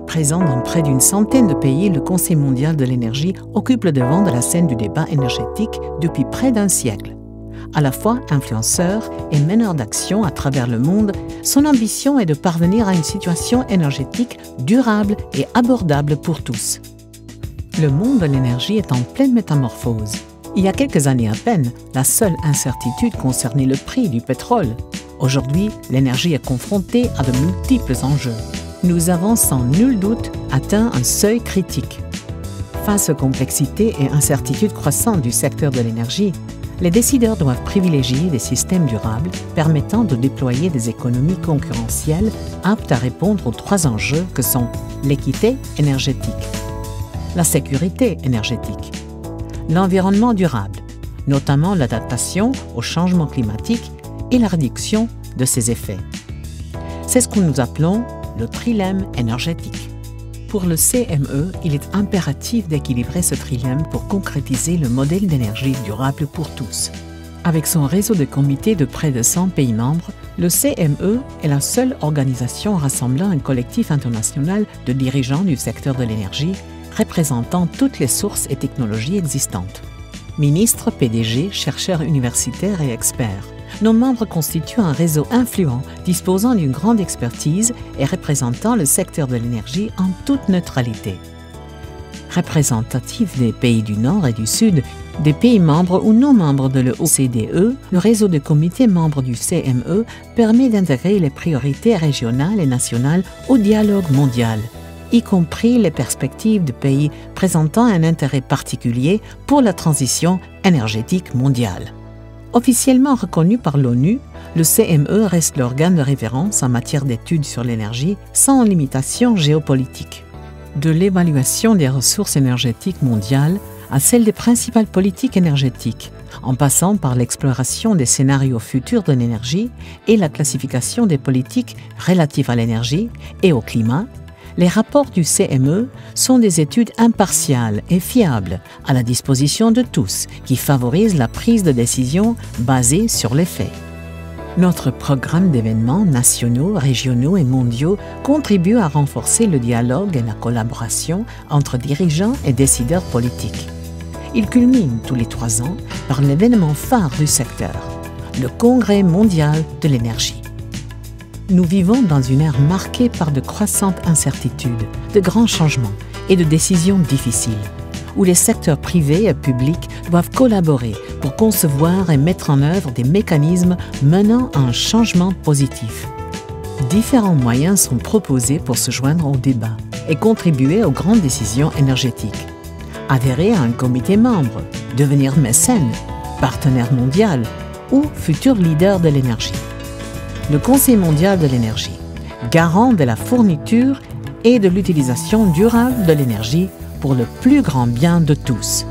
Présent dans près d'une centaine de pays, le Conseil mondial de l'énergie occupe le devant de la scène du débat énergétique depuis près d'un siècle. À la fois influenceur et meneur d'action à travers le monde, son ambition est de parvenir à une situation énergétique durable et abordable pour tous. Le monde de l'énergie est en pleine métamorphose. Il y a quelques années à peine, la seule incertitude concernait le prix du pétrole. Aujourd'hui, l'énergie est confrontée à de multiples enjeux. Nous avons sans nul doute atteint un seuil critique. Face aux complexités et incertitudes croissantes du secteur de l'énergie, les décideurs doivent privilégier des systèmes durables permettant de déployer des économies concurrentielles aptes à répondre aux trois enjeux que sont l'équité énergétique, la sécurité énergétique, l'environnement durable, notamment l'adaptation au changement climatique et la réduction de ses effets. C'est ce que nous appelons le trilemme énergétique. Pour le CME, il est impératif d'équilibrer ce trilemme pour concrétiser le modèle d'énergie durable pour tous. Avec son réseau de comités de près de 100 pays membres, le CME est la seule organisation rassemblant un collectif international de dirigeants du secteur de l'énergie, représentant toutes les sources et technologies existantes. Ministres, PDG, chercheurs universitaires et experts. Nos membres constituent un réseau influent, disposant d'une grande expertise et représentant le secteur de l'énergie en toute neutralité. Représentatif des pays du Nord et du Sud, des pays membres ou non membres de l'OCDE, le réseau de comités membres du CME permet d'intégrer les priorités régionales et nationales au dialogue mondial, y compris les perspectives de pays présentant un intérêt particulier pour la transition énergétique mondiale. Officiellement reconnu par l'ONU, le CME reste l'organe de référence en matière d'études sur l'énergie sans limitation géopolitique. De l'évaluation des ressources énergétiques mondiales à celle des principales politiques énergétiques, en passant par l'exploration des scénarios futurs de l'énergie et la classification des politiques relatives à l'énergie et au climat, les rapports du CME sont des études impartiales et fiables à la disposition de tous qui favorisent la prise de décision basée sur les faits. Notre programme d'événements nationaux, régionaux et mondiaux contribue à renforcer le dialogue et la collaboration entre dirigeants et décideurs politiques. Il culmine tous les 3 ans par l'événement phare du secteur, le Congrès mondial de l'énergie. Nous vivons dans une ère marquée par de croissantes incertitudes, de grands changements et de décisions difficiles, où les secteurs privés et publics doivent collaborer pour concevoir et mettre en œuvre des mécanismes menant à un changement positif. Différents moyens sont proposés pour se joindre au débat et contribuer aux grandes décisions énergétiques. Adhérer à un comité membre, devenir mécène, partenaire mondial ou futur leader de l'énergie. Le Conseil mondial de l'énergie, garant de la fourniture et de l'utilisation durable de l'énergie pour le plus grand bien de tous.